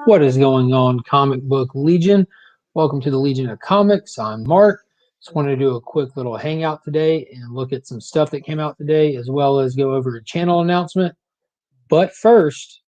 What is going on, Comic Book Legion? Welcome to the Legion of Comics. I'm Mark. Just wanted to do a quick little hangout today and look at some stuff that came out today, as well as go over a channel announcement. But first,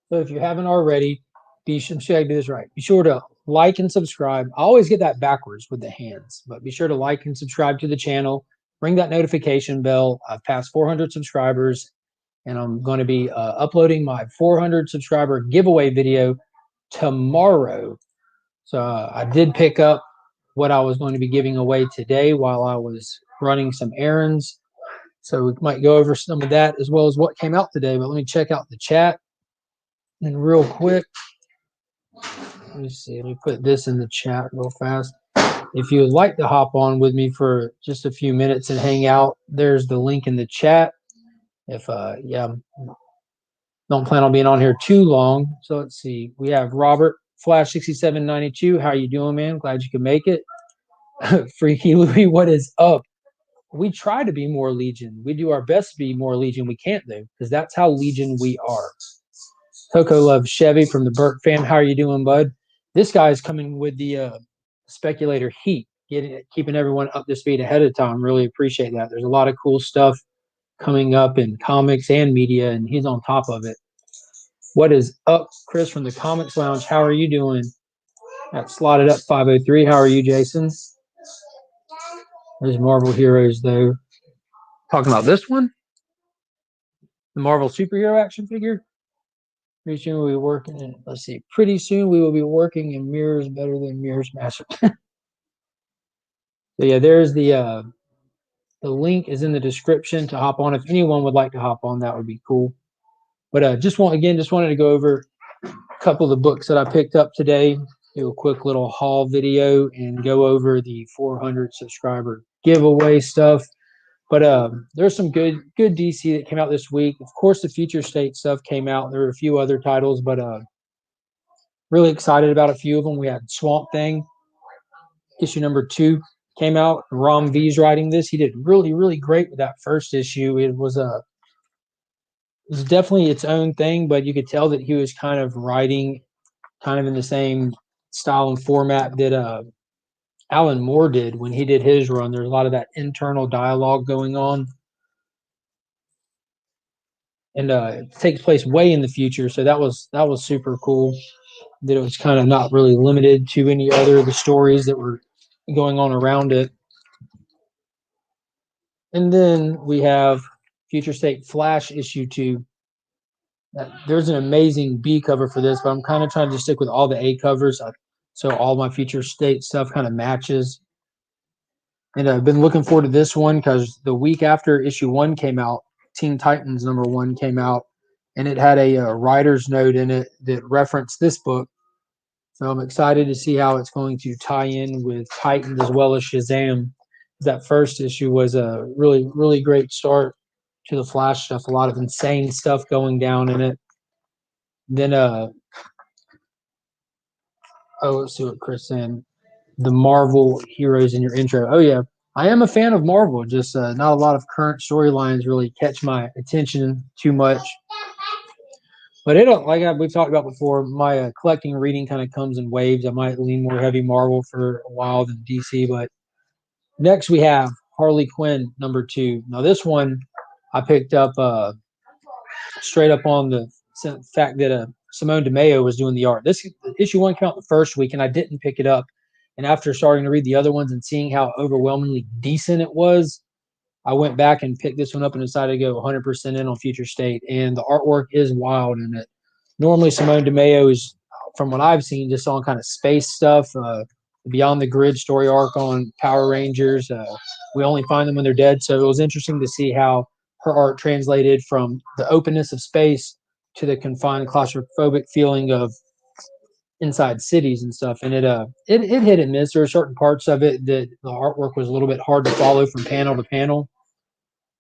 so if you haven't already, be sure to do this right. Be sure to like and subscribe. I always get that backwards with the hands, but be sure to like and subscribe to the channel. Ring that notification bell. I've passed 400 subscribers, and I'm going to be uploading my 400 subscriber giveaway video tomorrow. So I did pick up what I was going to be giving away today while I was running some errands. So we might go over some of that as well as what came out today. But let me check out the chat. And real quick, let me see. Let me put this in the chat real fast. If you would like to hop on with me for just a few minutes and hang out, there's the link in the chat. If don't plan on being on here too long. So let's see. We have Robert Flash 6792. How you doing, man? Glad you could make it. Freaky Louie, what is up? We try to be more Legion. We do our best to be more Legion. We can't though, because that's how Legion we are. Coco loves Chevy from the Burke fam. How are you doing, bud? This guy is coming with the speculator heat, keeping everyone up to speed ahead of time. Really appreciate that. There's a lot of cool stuff coming up in comics and media, and he's on top of it. What is up, Chris from the Comics Lounge? How are you doing? Got slotted up 503. How are you, Jason? There's Marvel Heroes, though. Talking about this one? The Marvel superhero action figure? Pretty soon we'll be working in, let's see, pretty soon we will be working in Mirrors Better Than Mirrors Master. So yeah, there's the link is in the description to hop on. If anyone would like to hop on, that would be cool. But just wanted to go over a couple of the books that I picked up today, do a quick little haul video and go over the 400 subscriber giveaway stuff. But there's some good DC that came out this week. Of course, the Future State stuff came out. There were a few other titles, but really excited about a few of them. We had Swamp Thing, issue number 2 came out. Rom V's writing this. He did really great with that first issue. It was definitely its own thing, but you could tell that he was kind of writing kind of in the same style and format that Alan Moore did when he did his run. There's a lot of that internal dialogue going on. And it takes place way in the future, so that was super cool. That it was kind of not really limited to any other of the stories that were going on around it. And then we have Future State Flash issue 2. There's an amazing B cover for this, but I'm kind of trying to stick with all the A covers, so all my Future State stuff kind of matches. And I've been looking forward to this one because the week after issue 1 came out, Teen Titans number 1 came out, and it had a writer's note in it that referenced this book. So I'm excited to see how it's going to tie in with Titans as well as Shazam. That first issue was a really great start to the Flash stuff. A lot of insane stuff going down in it. Then let's see what Chris said. The Marvel heroes in your intro. Oh yeah, I am a fan of Marvel. Just not a lot of current storylines really catch my attention too much. But we've talked about before, my collecting and reading kind of comes in waves. I might lean more heavy Marvel for a while than DC. But next we have Harley Quinn number 2. Now this one I picked up straight up on the fact that Simone DeMeo was doing the art. This issue 1 came out the first week, and I didn't pick it up. And after starting to read the other ones and seeing how overwhelmingly decent it was, I went back and picked this one up and decided to go 100% in on Future State. And the artwork is wild in it. Normally, Simone DeMeo is, from what I've seen, just on kind of space stuff, Beyond the Grid story arc on Power Rangers. We only find them when they're dead. So it was interesting to see how her art translated from the openness of space to the confined claustrophobic feeling of inside cities and stuff. And it hit and miss. There were certain parts of it that the artwork was a little bit hard to follow from panel to panel.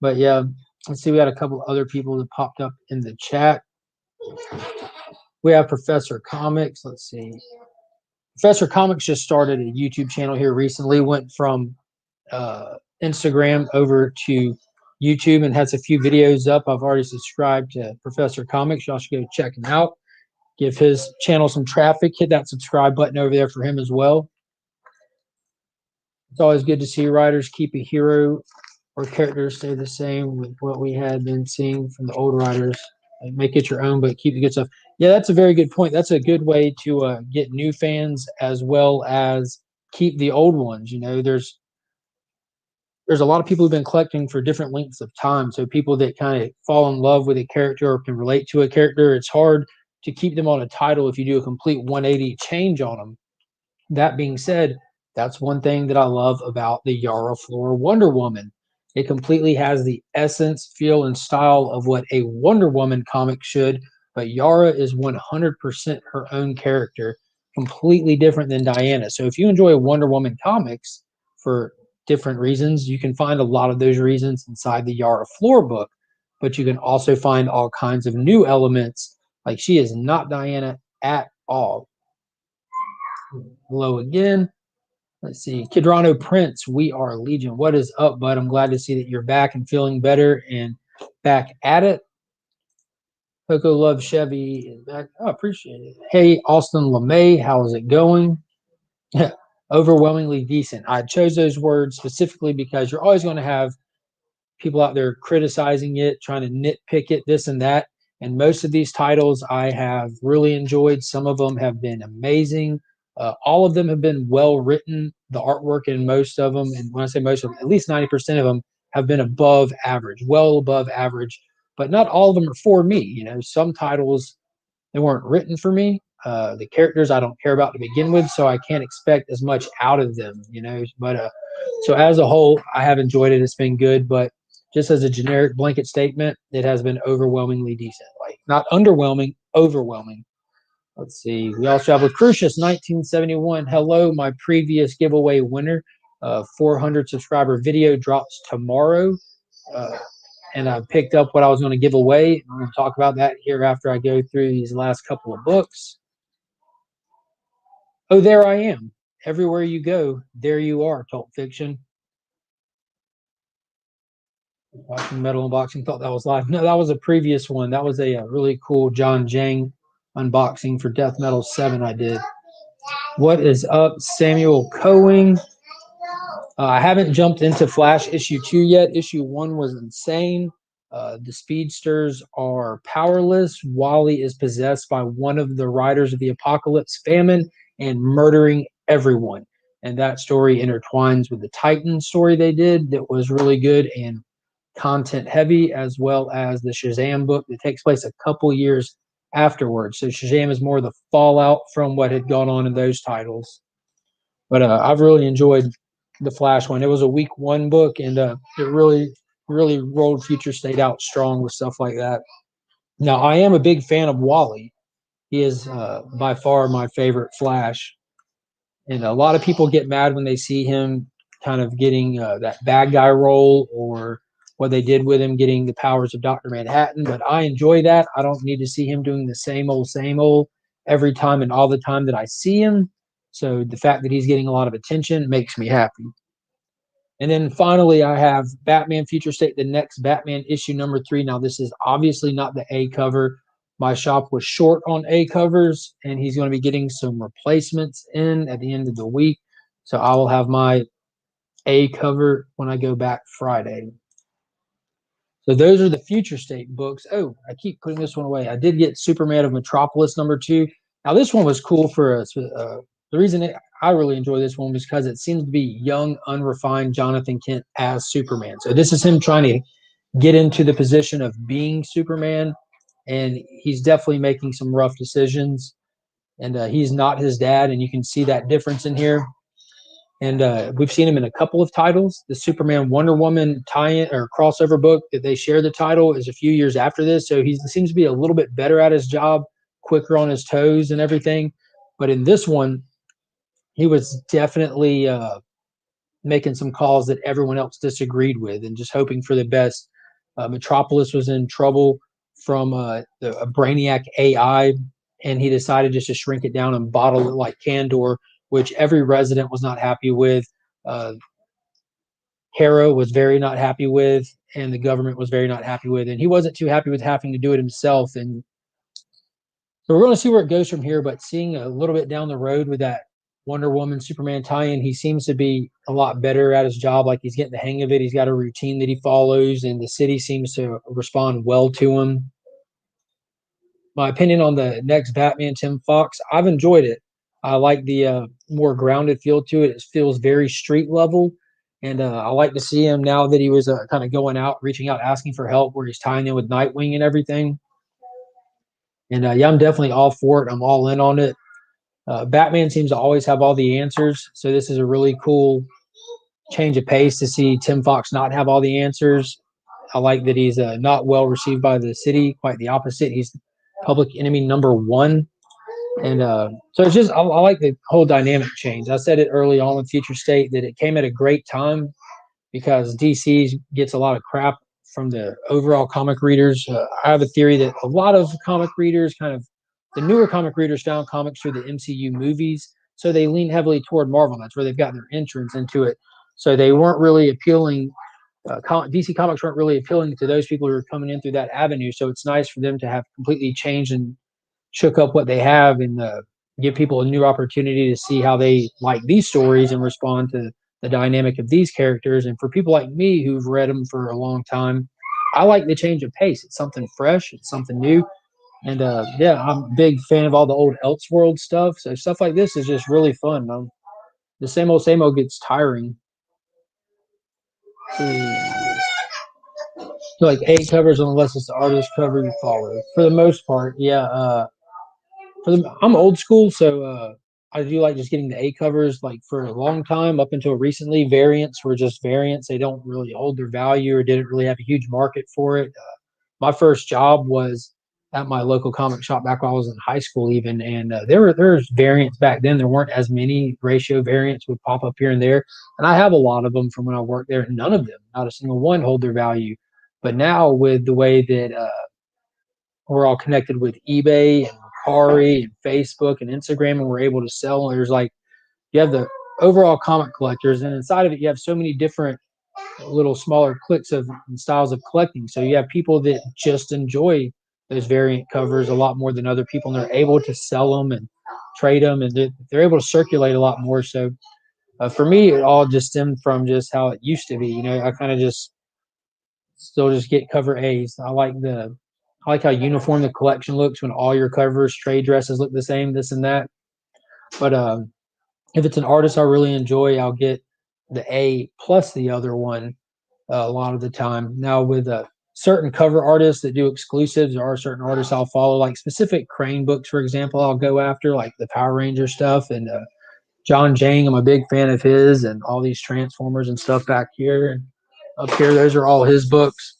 But yeah, let's see. We had a couple other people that popped up in the chat. We have Professor Comics. Let's see. Professor Comics just started a YouTube channel here recently. Went from Instagram over to YouTube and has a few videos up. I've already subscribed to Professor Comics. Y'all should go check him out. Give his channel some traffic. Hit that subscribe button over there for him as well. It's always good to see writers keep a hero or characters stay the same with what we had been seeing from the old writers. Make it your own, but keep the good stuff. Yeah, that's a very good point. That's a good way to get new fans as well as keep the old ones. You know, there's a lot of people who've been collecting for different lengths of time. So people that kind of fall in love with a character or can relate to a character, it's hard to keep them on a title if you do a complete 180 change on them. That being said, that's one thing that I love about the Yara Flora Wonder Woman. It completely has the essence, feel, and style of what a Wonder Woman comic should, but Yara is 100% her own character, completely different than Diana. So if you enjoy Wonder Woman comics for different reasons, you can find a lot of those reasons inside the Yara Flora book, but you can also find all kinds of new elements. Like, she is not Diana at all. Hello again. Let's see. Kidrano Prince, we are Legion. What is up, bud? I'm glad to see that you're back and feeling better and back at it. Coco Love Chevy is back. Oh, appreciate it. Hey, Austin LeMay, how is it going? Overwhelmingly decent. I chose those words specifically because you're always going to have people out there criticizing it, trying to nitpick it, this and that. And most of these titles I have really enjoyed. Some of them have been amazing. All of them have been well written. The artwork in most of them, and when I say most of them, at least 90% of them have been above average, well above average. But not all of them are for me. You know, some titles, they weren't written for me. The characters I don't care about to begin with, so I can't expect as much out of them. You know, but so as a whole, I have enjoyed it. It's been good, but just as a generic blanket statement, it has been overwhelmingly decent. Like, not underwhelming, overwhelming. Let's see. We also have Lucretius 1971. Hello, my previous giveaway winner. 400 subscriber video drops tomorrow. And I picked up what I was going to give away. I'm going to talk about that here after I go through these last couple of books. Oh, there I am. Everywhere you go, there you are, Cult Fiction. Watching Metal Unboxing, thought that was live. No, that was a previous one. That was a really cool John Jang unboxing for Death Metal 7 I did. What is up, Samuel Coing? I haven't jumped into Flash issue 2 yet. Issue 1 was insane. The speedsters are powerless. Wally is possessed by one of the riders of the Apocalypse Famine and murdering everyone. And that story intertwines with the Titan story they did that was really good and content heavy, as well as the Shazam book that takes place a couple years afterwards. So Shazam is more the fallout from what had gone on in those titles. But I've really enjoyed the Flash one. It was a week 1 book, and it really rolled Future State out strong with stuff like that. Now, I am a big fan of Wally. He is by far my favorite Flash. And a lot of people get mad when they see him kind of getting that bad guy role, or what they did with him getting the powers of Dr. Manhattan. But I enjoy that. I don't need to see him doing the same old every time and all the time that I see him. So the fact that he's getting a lot of attention makes me happy. And then finally, I have Batman Future State, the next Batman issue number 3. Now, this is obviously not the A cover. My shop was short on A covers, and he's going to be getting some replacements in at the end of the week. So I will have my A cover when I go back Friday. So those are the Future State books. Oh, I keep putting this one away. I did get Superman of Metropolis number 2. Now, this one was cool for us. The reason I really enjoy this one was because it seems to be young, unrefined Jonathan Kent as Superman. So this is him trying to get into the position of being Superman, and he's definitely making some rough decisions. And he's not his dad, and you can see that difference in here. And we've seen him in a couple of titles. The Superman Wonder Woman tie-in or crossover book that they share the title is a few years after this. So he seems to be a little bit better at his job, quicker on his toes and everything. But in this one, he was definitely making some calls that everyone else disagreed with and just hoping for the best. Metropolis was in trouble from a Brainiac AI, and he decided just to shrink it down and bottle it like Candor, which every resident was not happy with. Uh, Hera was very not happy with, and the government was very not happy with, and he wasn't too happy with having to do it himself. And so we're going to see where it goes from here. But seeing a little bit down the road with that Wonder Woman Superman tie-in, he seems to be a lot better at his job. Like he's getting the hang of it. He's got a routine that he follows, and the city seems to respond well to him. My opinion on the next Batman, Tim Fox, I've enjoyed it. I like the more grounded feel to it. It feels very street level. And I like to see him now that he was kind of going out, reaching out, asking for help, where he's tying in with Nightwing and everything. And yeah, I'm definitely all for it. I'm all in on it. Batman seems to always have all the answers. So this is a really cool change of pace to see Tim Fox not have all the answers. I like that he's not well received by the city. Quite the opposite. He's public enemy number one. And so it's just, I like the whole dynamic change. I said it early on with Future State that it came at a great time because DC gets a lot of crap from the overall comic readers. I have a theory that a lot of comic readers, kind of the newer comic readers, found comics through the MCU movies. So they lean heavily toward Marvel. That's where they've got their entrance into it. So they weren't really appealing. DC Comics weren't really appealing to those people who are coming in through that avenue. So it's nice for them to have completely changed and shook up what they have and give people a new opportunity to see how they like these stories and respond to the dynamic of these characters. And for people like me who've read them for a long time, I like the change of pace. It's something fresh, it's something new. And yeah, I'm a big fan of all the old Elseworld stuff. So stuff like this is just really fun. The same old gets tiring. So like 8 covers unless it's the artist cover you follow. For the most part, yeah. I'm old school, so I do like just getting the A covers. Like for a long time, up until recently, variants were just variants. They don't really hold their value or didn't really have a huge market for it. My first job was at my local comic shop back when I was in high school, even, and there's variants back then. There weren't as many ratio variants would pop up here and there, and I have a lot of them from when I worked there. And none of them, not a single one, hold their value. But now with the way that we're all connected with eBay and Mercari and Facebook and Instagram, and we're able to sell. There's like you have the overall comic collectors, and inside of it, you have so many different little smaller cliques of and styles of collecting. So you have people that just enjoy those variant covers a lot more than other people, and they're able to sell them and trade them, and they're able to circulate a lot more. So for me, it all just stemmed from just how it used to be. You know, I kind of just still just get cover A's. I like how uniform the collection looks when all your covers, trade dresses look the same, this and that. But if it's an artist I really enjoy, I'll get the A plus the other one a lot of the time. Now with certain cover artists that do exclusives, there are certain artists I'll follow, like specific Crane books, for example. I'll go after like the Power Ranger stuff and John Jang. I'm a big fan of his and all these Transformers and stuff back here and up here. Those are all his books.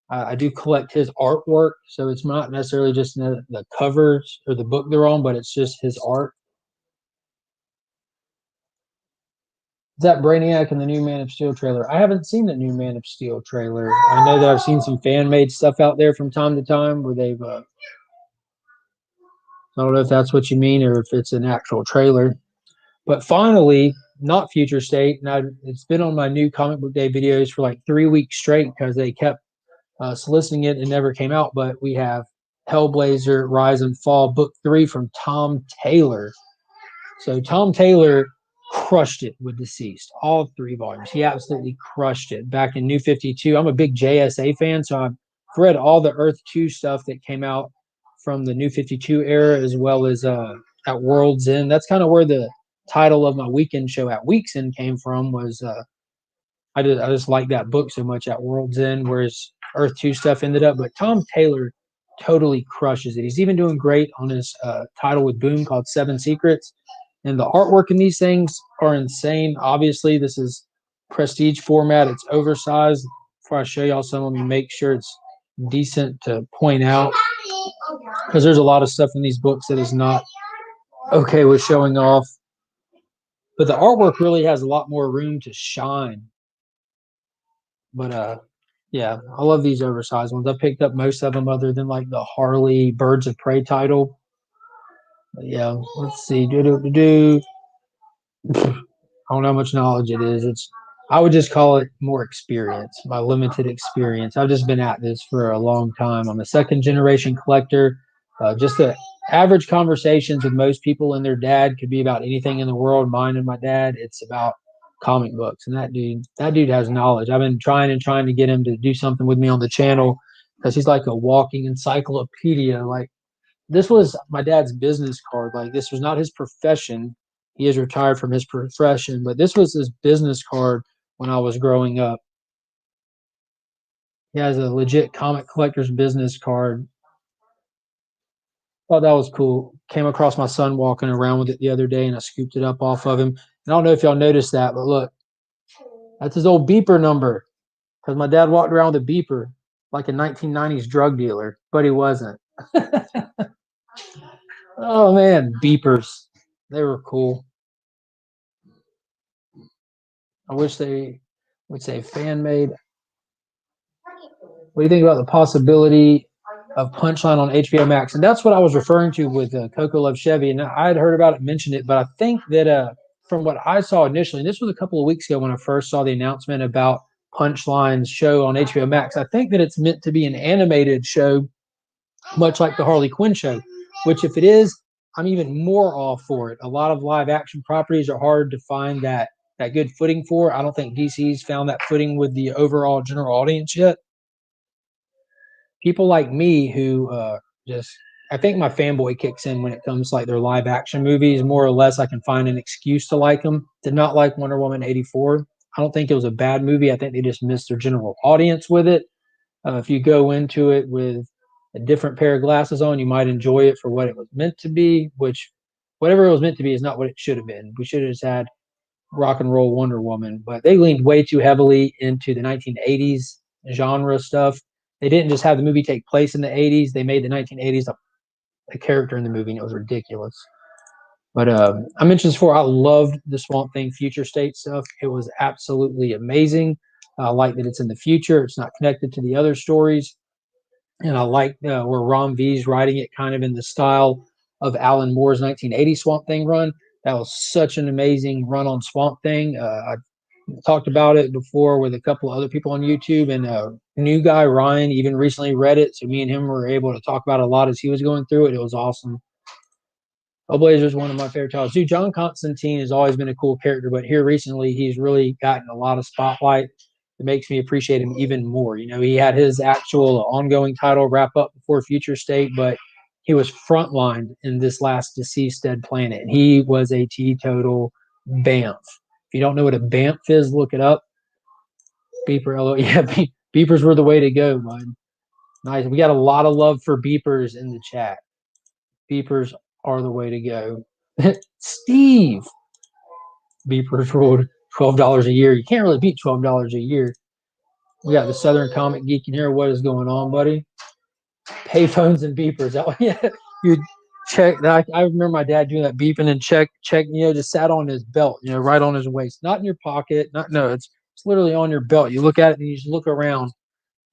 I do collect his artwork, so it's not necessarily just the covers or the book they're on, but it's just his art. Is that Brainiac and the new Man of Steel trailer? I haven't seen the new Man of Steel trailer. I know that I've seen some fan-made stuff out there from time to time where they've. I don't know if that's what you mean or if it's an actual trailer. But finally, not Future State. Now it's been on my new comic book day videos for like 3 weeks straight because they kept soliciting it and never came out. But we have Hellblazer Rise and Fall Book 3 from Tom Taylor. So Tom Taylor crushed it with Deceased, all 3 volumes. He absolutely crushed it back in New 52. I'm a big JSA fan, so I've read all the Earth 2 stuff that came out from the New 52 era as well as at World's End. That's kind of where the title of my weekend show at Week's End came from was I just like that book so much at World's End, whereas Earth 2 stuff ended up. But Tom Taylor totally crushes it. He's even doing great on his title with Boom called Seven Secrets. And the artwork in these things are insane. Obviously, this is prestige format. It's oversized. Before I show y'all some of them, make sure it's decent to point out because there's a lot of stuff in these books that is not okay with showing off. But the artwork really has a lot more room to shine. But yeah, I love these oversized ones. I picked up most of them other than like the Harley Birds of Prey title. But yeah, let's see. I don't know how much knowledge it is. I would just call it more experience, my limited experience. I've just been at this for a long time. I'm a second generation collector. Just the average conversations with most people and their dad could be about anything in the world. Mine and my dad, it's about comic books. And that dude has knowledge. I've been trying to get him to do something with me on the channel because he's like a walking encyclopedia. Like this was my dad's business card. Like this was not his profession. He is retired from his profession, but this was his business card when I was growing up. He has a legit comic collector's business card. Thought that was cool. Came across my son walking around with it the other day and I scooped it up off of him. And I don't know if y'all noticed that, but look, that's his old beeper number. Because my dad walked around with a beeper like a 1990s drug dealer, but he wasn't. Oh man, beepers. They were cool. I wish they would say fan made. What do you think about the possibility of Punchline on HBO Max? And that's what I was referring to with Coco Love Chevy. And I had heard about it, mentioned it, but I think that from what I saw initially, and this was a couple of weeks ago when I first saw the announcement about Punchline's show on HBO Max, I think that it's meant to be an animated show, much like the Harley Quinn show, which if it is, I'm even more all for it. A lot of live action properties are hard to find that good footing for. I don't think DC's found that footing with the overall general audience yet. People like me who just I think my fanboy kicks in when it comes to like their live action movies. More or less, I can find an excuse to like them. Did not like Wonder Woman 84. I don't think it was a bad movie. I think they just missed their general audience with it. If you go into it with a different pair of glasses on, you might enjoy it for what it was meant to be, which whatever it was meant to be is not what it should have been. We should have just had rock and roll Wonder Woman, but they leaned way too heavily into the 1980s genre stuff. They didn't just have the movie take place in the 80s, they made the 1980s a character in the movie, and it was ridiculous. But I mentioned this before, I loved the Swamp Thing Future State stuff. It was absolutely amazing. I like that it's in the future, it's not connected to the other stories. And I like where Ron V's writing it kind of in the style of Alan Moore's 1980 Swamp Thing run. That was such an amazing run on Swamp Thing. I talked about it before with a couple of other people on YouTube, and new guy Ryan even recently read it. So me and him were able to talk about it a lot as he was going through it. It was awesome. Hellblazer is one of my favorite titles. Dude, John Constantine has always been a cool character, but here recently he's really gotten a lot of spotlight. It makes me appreciate him even more. You know, he had his actual ongoing title wrap up before Future State, but he was frontlined in this last Deceased Dead Planet. He was a teetotal Banff. If you don't know what a Banff is, look it up. Beeper, yeah, beepers were the way to go, bud. Nice. We got a lot of love for beepers in the chat. Beepers are the way to go. Steve, beepers ruled $12 a year. You can't really beat $12 a year. We got the Southern Comic Geek in here. What is going on, buddy? Payphones and beepers. Oh, yeah. You check that. I remember my dad doing that beeping and check, just sat on his belt, right on his waist, not in your pocket. No, it's literally on your belt. You look at it and you just look around.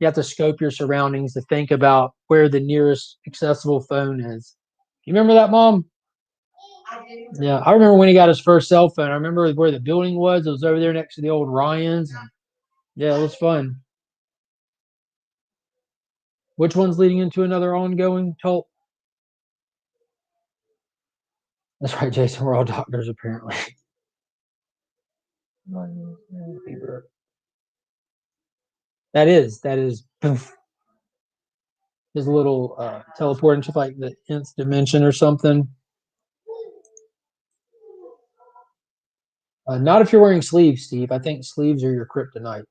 You have to scope your surroundings to think about where the nearest accessible phone is. You remember that, Mom? Yeah, I remember when he got his first cell phone. I remember where the building was. It was over there next to the old Ryans. Yeah, it was fun. Which one's leading into another ongoing cult? That's right, Jason. We're all doctors, apparently. That is his little teleport into like the nth dimension or something. Not if you're wearing sleeves, Steve. I think sleeves are your kryptonite.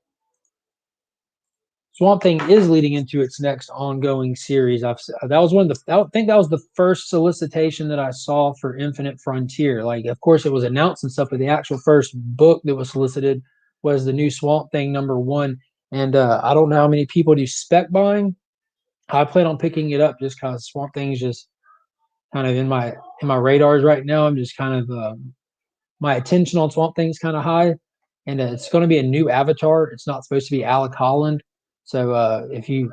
Swamp Thing is leading into its next ongoing series. That was one of the, I think that was the first solicitation that I saw for Infinite Frontier. Like, of course, it was announced and stuff, but the actual first book that was solicited was the new Swamp Thing #1. And I don't know how many people do spec buying. I plan on picking it up just because Swamp Thing is just kind of in my radars right now. I'm just kind of my attention on Swamp Thing is kind of high, and it's going to be a new avatar. It's not supposed to be Alec Holland. So if you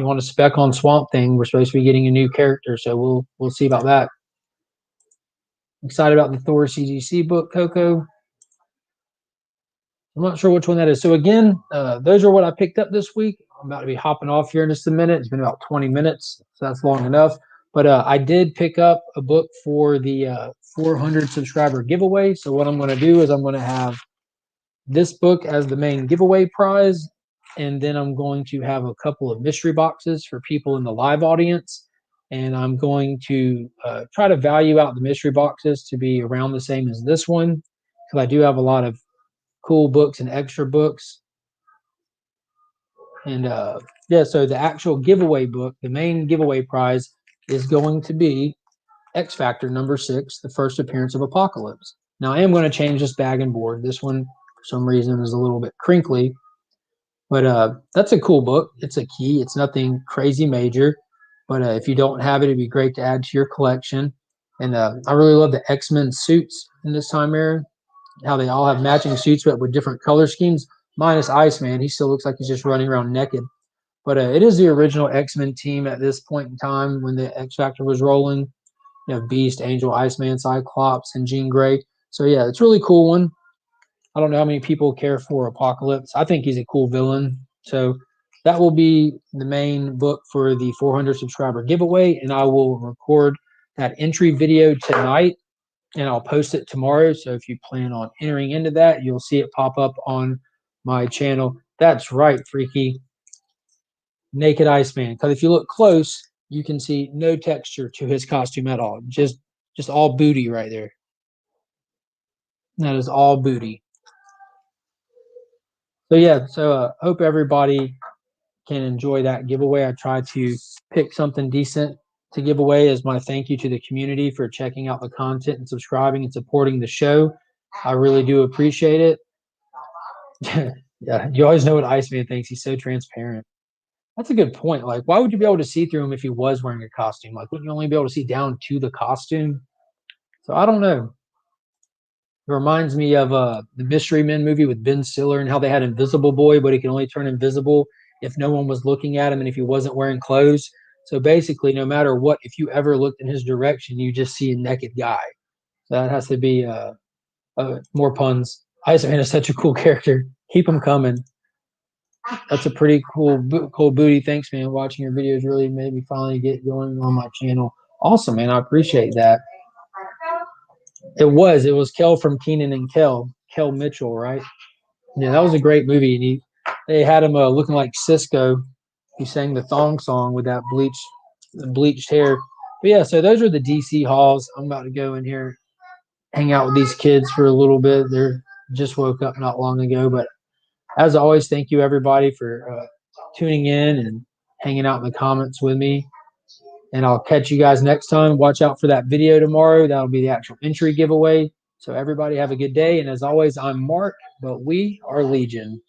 want to spec on Swamp Thing, we're supposed to be getting a new character. So we'll see about that. Excited about the Thor CGC book, Coco. I'm not sure which one that is. So again, those are what I picked up this week. I'm about to be hopping off here in just a minute. It's been about 20 minutes, so that's long enough. But I did pick up a book for the 400 subscriber giveaway. So what I'm going to do is I'm going to have this book as the main giveaway prize, and then I'm going to have a couple of mystery boxes for people in the live audience. And I'm going to try to value out the mystery boxes to be around the same as this one, because I do have a lot of cool books and extra books. And yeah, so the actual giveaway book, the main giveaway prize, is going to be X Factor #6, the first appearance of Apocalypse. Now I am going to change this bag and board. This one, for some reason, is a little bit crinkly, but that's a cool book. It's a key. It's nothing crazy major, but if you don't have it, it'd be great to add to your collection. And I really love the X-Men suits in this time era, how they all have matching suits but with different color schemes, minus Iceman. He still looks like he's just running around naked. But it is the original X-Men team at this point in time when the X Factor was rolling. You know, Beast, Angel, Iceman, Cyclops, and Jean Grey. So yeah, it's a really cool one. I don't know how many people care for Apocalypse. I think he's a cool villain. So that will be the main book for the 400 subscriber giveaway, and I will record that entry video tonight, and I'll post it tomorrow. So if you plan on entering into that, you'll see it pop up on my channel. That's right, Freaky. Naked Iceman. Because if you look close, you can see no texture to his costume at all. Just all booty right there. That is all booty. So yeah, so hope everybody can enjoy that giveaway. I tried to pick something decent to give away as my thank you to the community for checking out the content and subscribing and supporting the show. I really do appreciate it. Yeah, you always know what Iceman thinks. He's so transparent. That's a good point. Like, why would you be able to see through him if he was wearing a costume? Like, wouldn't you only be able to see down to the costume? So I don't know. It reminds me of the Mystery Men movie with Ben Stiller and how they had Invisible Boy, but he can only turn invisible if no one was looking at him and if he wasn't wearing clothes. So basically, no matter what, if you ever looked in his direction, you just see a naked guy. So that has to be more puns. Iceman is such a cool character. Keep him coming. That's a pretty cool booty. Thanks, man. Watching your videos really made me finally get going on my channel. Awesome, man. I appreciate that. It was Kel from Keenan and Kel Mitchell, right? Yeah, that was a great movie. And they had him looking like Cisco. He sang the thong song with that bleached hair. But yeah, so those are the DC hauls. I'm about to go in here, hang out with these kids for a little bit. They're just woke up not long ago. But as always, thank you everybody for tuning in and hanging out in the comments with me. And I'll catch you guys next time. Watch out for that video tomorrow. That'll be the actual entry giveaway. So everybody have a good day. And as always, I'm Mark, but we are Legion.